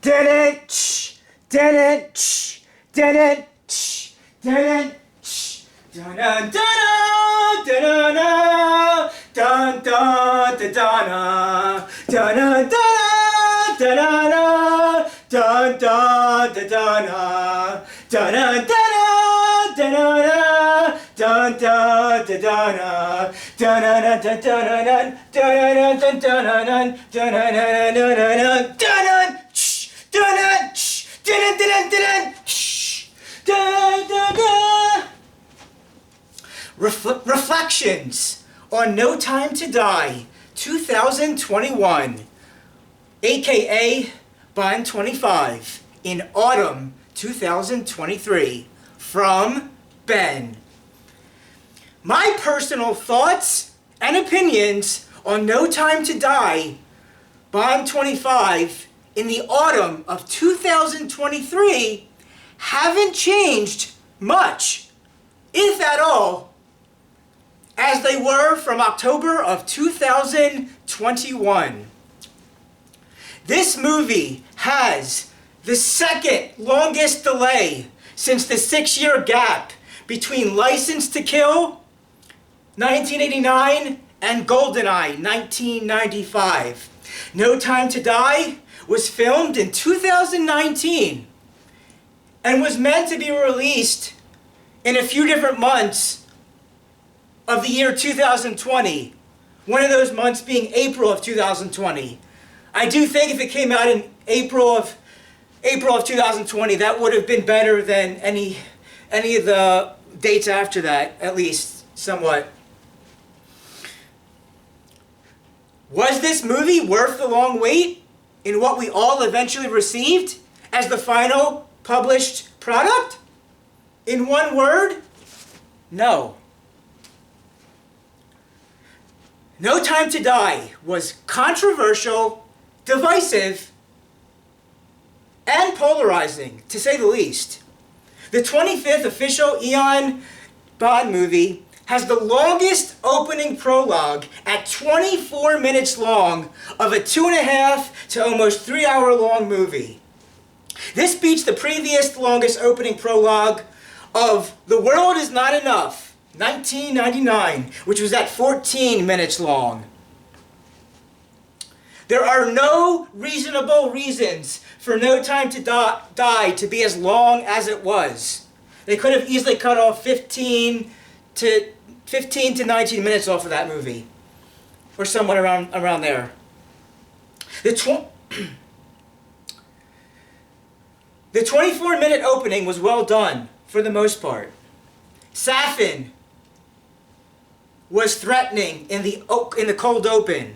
Dun-dun-ch, dun-dun-ch, dun-dun-ch, dun-dun-ch, dun-dun-dun-dun, dun-dun-dun, dun-dun-dun-dun-dun, dun-dun-dun-dun, dun-dun-dun, dun-dun-dun-dun-dun, Reflections on No Time to Die 2021, aka Bond 25, in autumn 2023, from Ben. My personal thoughts and opinions on No Time to Die, Bond 25, in the autumn of 2023 haven't changed much, if at all, as they were from October of 2021. This movie has the second longest delay since the 6-year gap between License to Kill 1989 and GoldenEye 1995. No Time to Die was filmed in 2019 and was meant to be released in a few different months of the year 2020. One of those months being April of 2020. I do think if it came out in April of 2020, that would have been better than any of the dates after that, at least somewhat. Was this movie worth the long wait in what we all eventually received as the final published product? In one word, no. No Time to Die was controversial, divisive, and polarizing, to say the least. The 25th official Eon Bond movie has the longest opening prologue at 24 minutes long of a 2.5 to almost 3 hour long movie. This beats the previous longest opening prologue of The World Is Not Enough, 1999, which was at 14 minutes long. There are no reasonable reasons for No Time to Die to be as long as it was. They could have easily cut off 15 to 19 minutes off of that movie, or somewhat around there. The 24-minute opening was well done for the most part. Safin was threatening in the cold open,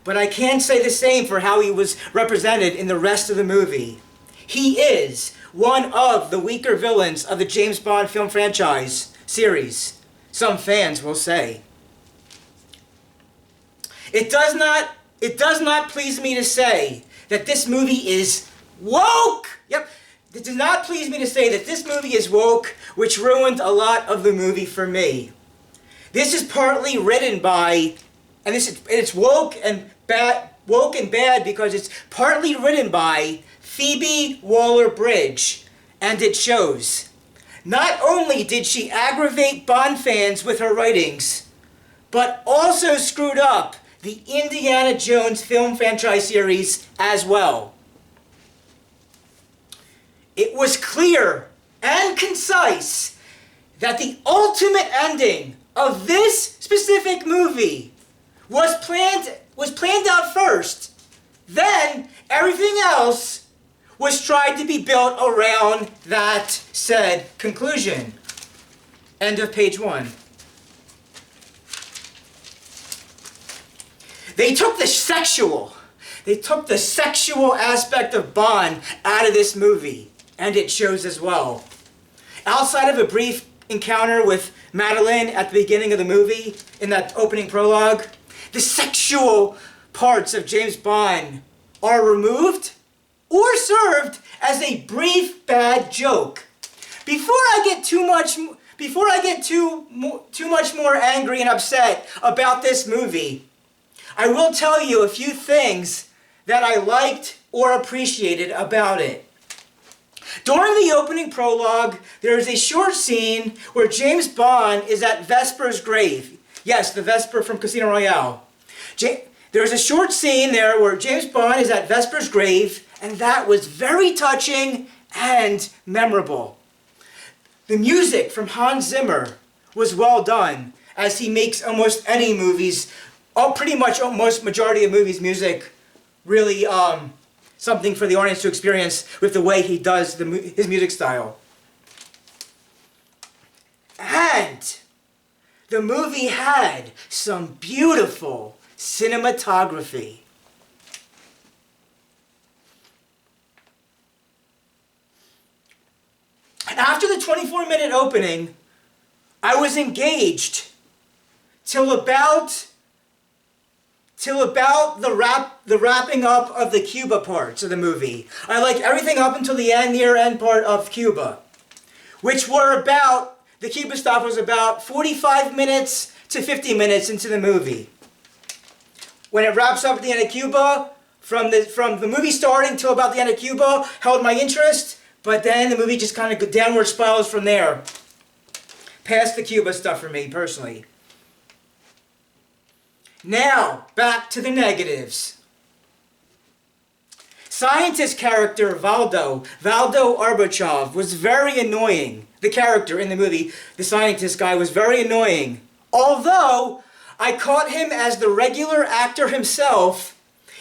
but I can't say the same for how he was represented in the rest of the movie. He is one of the weaker villains of the James Bond film franchise series, some fans will say. It does not please me to say that this movie is woke. Yep. It does not please me to say that this movie is woke, which ruined a lot of the movie for me. This is partly written by, and it's woke and bad because it's partly written by Phoebe Waller-Bridge, and it shows. Not only did she aggravate Bond fans with her writings, but also screwed up the Indiana Jones film franchise series as well. It was clear and concise that the ultimate ending of this specific movie was planned out first. Then everything else was tried to be built around that said conclusion. End of page 1. They took the sexual aspect of Bond out of this movie, and it shows as well. Outside of a brief encounter with Madeline at the beginning of the movie, in that opening prologue, the sexual parts of James Bond are removed or served as a brief bad joke. Before I get too much more angry and upset about this movie, I will tell you a few things that I liked or appreciated about it. During the opening prologue, there is a short scene where James Bond is at Vesper's grave. Yes, the Vesper from Casino Royale. There's a short scene there where James Bond is at Vesper's grave, and that was very touching and memorable. The music from Hans Zimmer was well done, as he makes almost any movies, pretty much almost majority of movies' music, really something for the audience to experience with the way he does his music style. And the movie had some beautiful cinematography. And after the 24-minute opening, I was engaged till about the wrapping up of the Cuba parts of the movie. I liked everything up until the near end part of Cuba, which were about, the Cuba stuff was about 45 minutes to 50 minutes into the movie. When it wraps up at the end of Cuba, from the movie starting till about the end of Cuba, held my interest, but then the movie just kind of downward spirals from there. Past the Cuba stuff for me, personally. Now, back to the negatives. Scientist character Valdo Arbachov was very annoying. The character in the movie, the scientist guy, was very annoying. Although, I caught him as the regular actor himself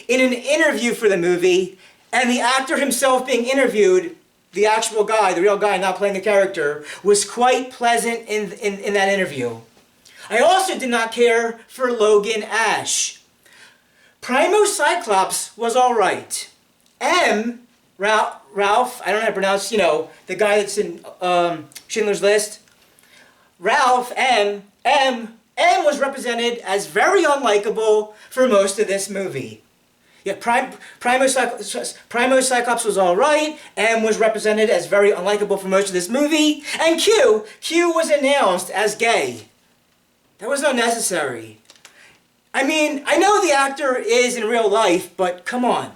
in an interview for the movie, and the actor himself being interviewed, the actual guy, the real guy, not playing the character, was quite pleasant in that interview. I also did not care for Logan Ash. Primo Cyclops was alright. Ralph, I don't know how to pronounce, the guy that's in Schindler's List. Ralph, M was represented as very unlikable for most of this movie. Yeah, Primo Cyclops was alright, M was represented as very unlikable for most of this movie, and Q was announced as gay. That was unnecessary. I mean, I know the actor is in real life, but come on.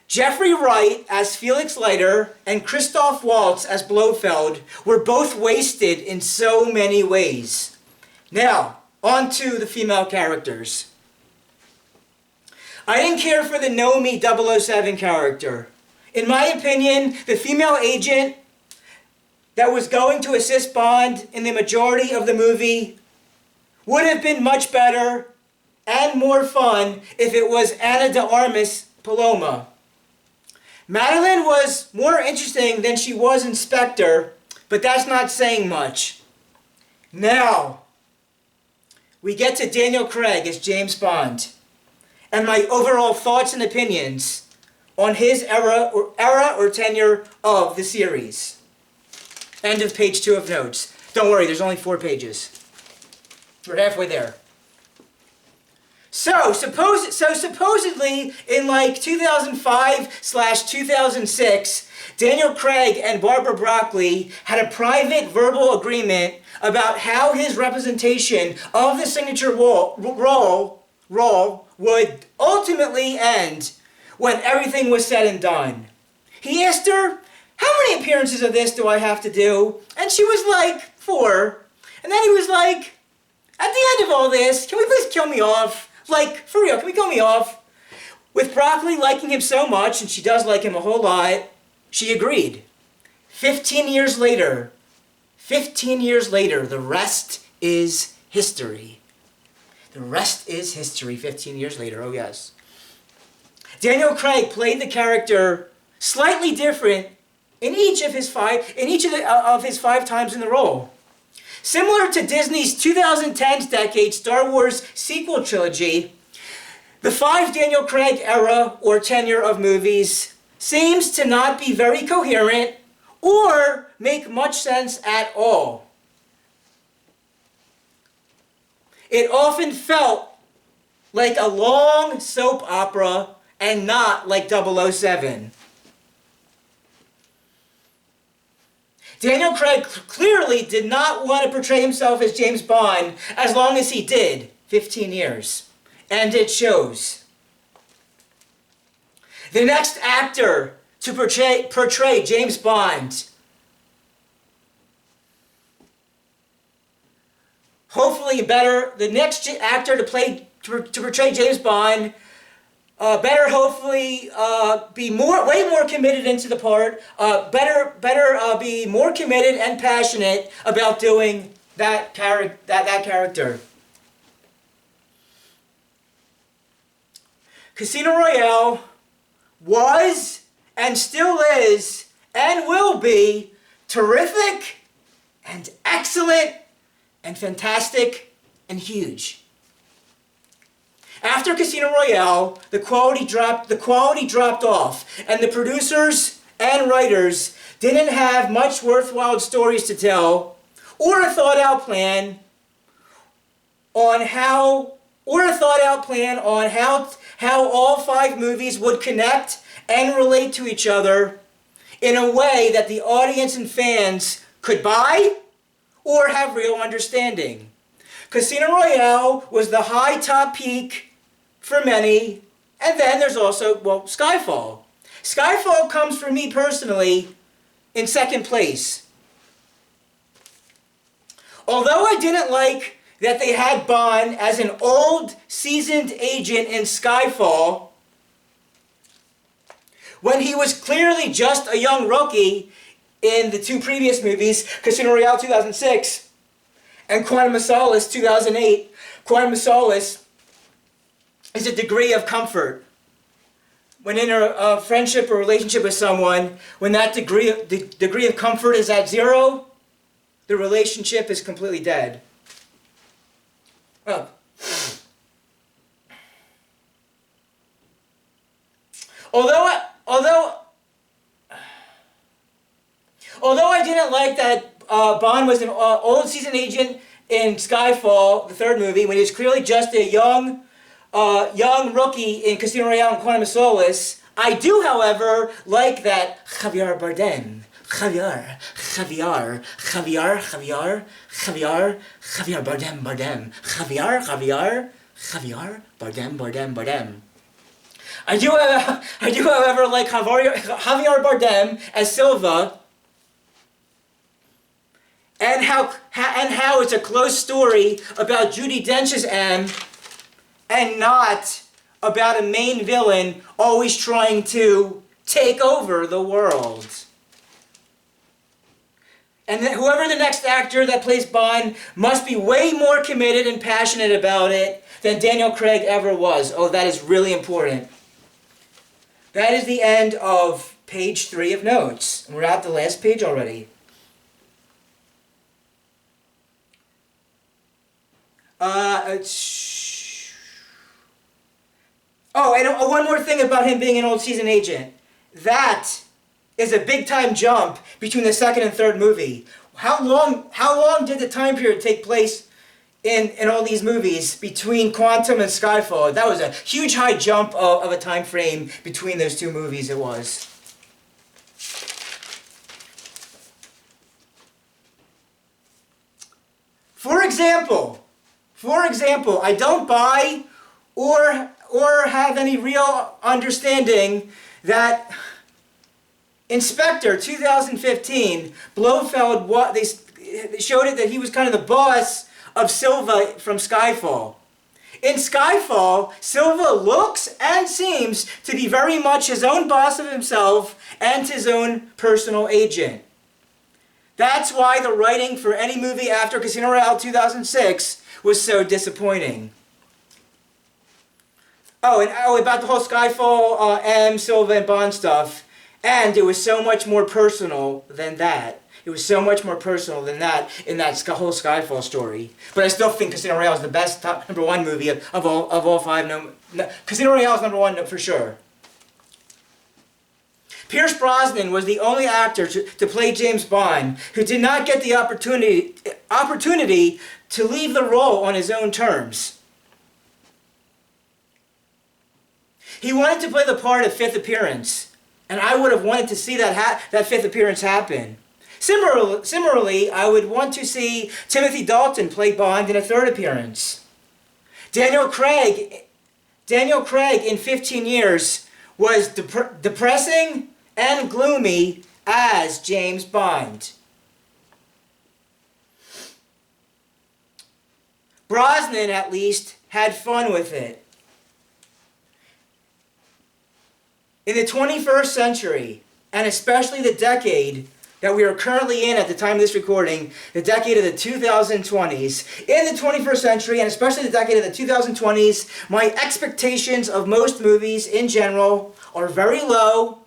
Jeffrey Wright as Felix Leiter and Christoph Waltz as Blofeld were both wasted in so many ways. Now, on to the female characters. I didn't care for the Nomi 007 character. In my opinion, the female agent that was going to assist Bond in the majority of the movie would have been much better and more fun if it was Ana de Armas Paloma. Madeline was more interesting than she was in Spectre, but that's not saying much. Now, we get to Daniel Craig as James Bond, and my overall thoughts and opinions on his era or tenure of the series. End of page 2 of notes. Don't worry, there's only 4 pages. We're halfway there. So supposedly in like 2005/2006, Daniel Craig and Barbara Broccoli had a private verbal agreement about how his representation of the signature role would ultimately end when everything was said and done. He asked her, "How many appearances of this do I have to do?" And she was like, 4. And then he was like, "At the end of all this, can we please kill me off? Like, for real, can we kill me off?" With Broccoli liking him so much, and she does like him a whole lot, she agreed. 15 years later, the rest is history. The rest is history 15 years later, oh yes. Daniel Craig played the character slightly different in each of his 5 times in the role. Similar to Disney's 2010's decade Star Wars sequel trilogy, the 5 Daniel Craig era or tenure of movies seems to not be very coherent or make much sense at all. It often felt like a long soap opera and not like 007. Daniel Craig clearly did not want to portray himself as James Bond as long as he did, 15 years. And it shows. the next actor to portray James Bond. Hopefully better, the next actor to portray James Bond, better hopefully be way more committed into the part, better be more committed and passionate about doing that character. Casino Royale was and still is and will be terrific and excellent and fantastic and huge. After Casino Royale, the quality dropped off, and the producers and writers didn't have much worthwhile stories to tell, or a thought-out plan on how all 5 movies would connect and relate to each other in a way that the audience and fans could buy or have real understanding. Casino Royale was the high top peak for many, and then there's also, well, Skyfall. Skyfall comes for me personally in second place. Although I didn't like that they had Bond as an old, seasoned agent in Skyfall, when he was clearly just a young rookie in the 2 previous movies, Casino Royale 2006 and Quantum of Solace 2008. Quantum of Solace is a degree of comfort. When in a friendship or relationship with someone, when that degree of comfort is at 0, the relationship is completely dead. Well, although I didn't like that Bond was an old seasoned agent in Skyfall, the 3rd movie, when he was clearly just a young rookie in Casino Royale and Quantum of Solace, I do, however, like that Javier Bardem, Javier Bardem, Bardem. I do, however, like Javier Bardem as Silva, and how it's a close story about Judi Dench's M, and not about a main villain always trying to take over the world. And whoever the next actor that plays Bond must be way more committed and passionate about it than Daniel Craig ever was. Oh, that is really important. That is the end of page 3 of notes. And we're at the last page already. Oh, and one more thing about him being an old seasoned agent. That is a big time jump between the 2nd and 3rd movie. How long did the time period take place in all these movies between Quantum and Skyfall? That was a huge high jump of a time frame between those 2 movies, it was. For example, I don't buy or have any real understanding that Inspector 2015, Blofeld, they showed it that he was kind of the boss of Silva from Skyfall. In Skyfall, Silva looks and seems to be very much his own boss of himself and his own personal agent. That's why the writing for any movie after Casino Royale 2006 was so disappointing. Oh, and about the whole Skyfall, M, Silva, and Bond stuff. And it was so much more personal than that. It was so much more personal than that in that whole Skyfall story. But I still think Casino Royale is the best number 1 movie of all 5. No, Casino Royale is number 1 for sure. Pierce Brosnan was the only actor to play James Bond who did not get the opportunity to leave the role on his own terms. He wanted to play the part of 5th appearance, and I would have wanted to see that 5th appearance happen. Similarly, I would want to see Timothy Dalton play Bond in a 3rd appearance. Daniel Craig in 15 years was depressing and gloomy as James Bond. Brosnan, at least, had fun with it. In the 21st century, and especially the decade that we are currently in at the time of this recording, the decade of the 2020s, in the 21st century, and especially the decade of the 2020s, my expectations of most movies in general are very low,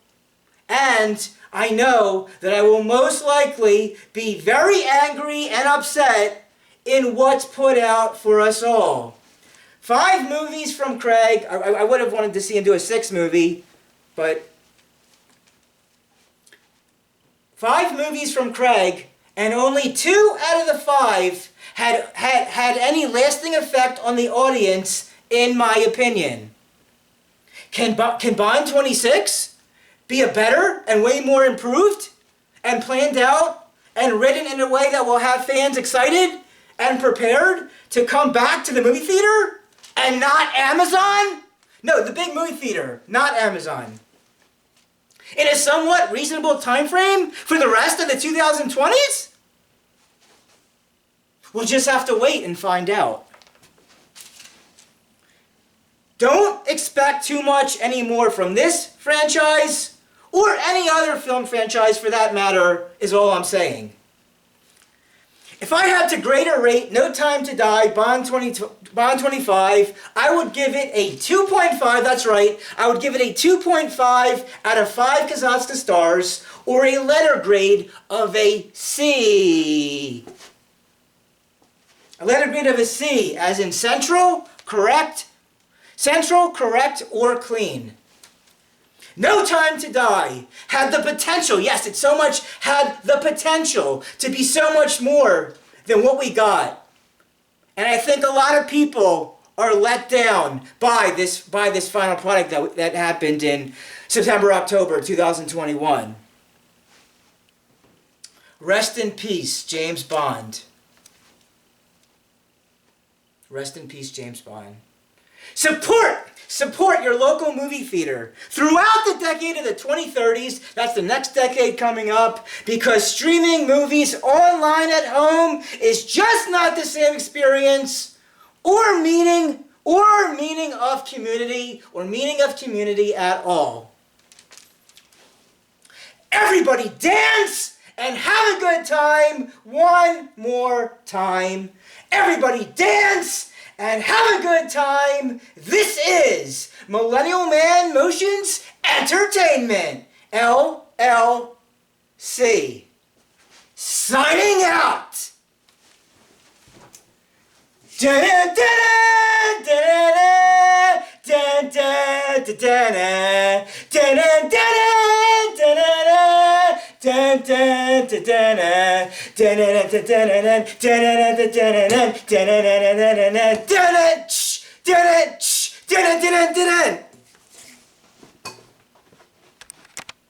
and I know that I will most likely be very angry and upset in what's put out for us all. 5 movies from Craig. I would have wanted to see him do a 6th movie, but 5 movies from Craig, and only 2 out of the 5 had any lasting effect on the audience, in my opinion. Can Bond 26 be a better and way more improved and planned out and written in a way that will have fans excited and prepared to come back to the movie theater and not Amazon? No, the big movie theater, not Amazon. In a somewhat reasonable time frame for the rest of the 2020s? We'll just have to wait and find out. Don't expect too much anymore from this franchise, or any other film franchise for that matter, is all I'm saying. If I had to grade or rate No Time to Die, Bond 25, I would give it a 2.5, that's right, I would give it a 2.5 out of 5 Kazakhstan stars, or a letter grade of a C. A letter grade of a C, as in central, correct, or clean. No Time to Die had the potential, yes, it so much had the potential to be so much more than what we got. And I think a lot of people are let down by this final product that happened in September, October 2021. Rest in peace, James Bond. Rest in peace, James Bond. Support your local movie theater throughout the decade of the 2030s. That's the next decade coming up, because streaming movies online at home is just not the same experience or meaning of community at all. Everybody dance and have a good time one more time. Everybody dance and have a good time. This is Millennial Man Motions Entertainment, LLC. Signing out. Dun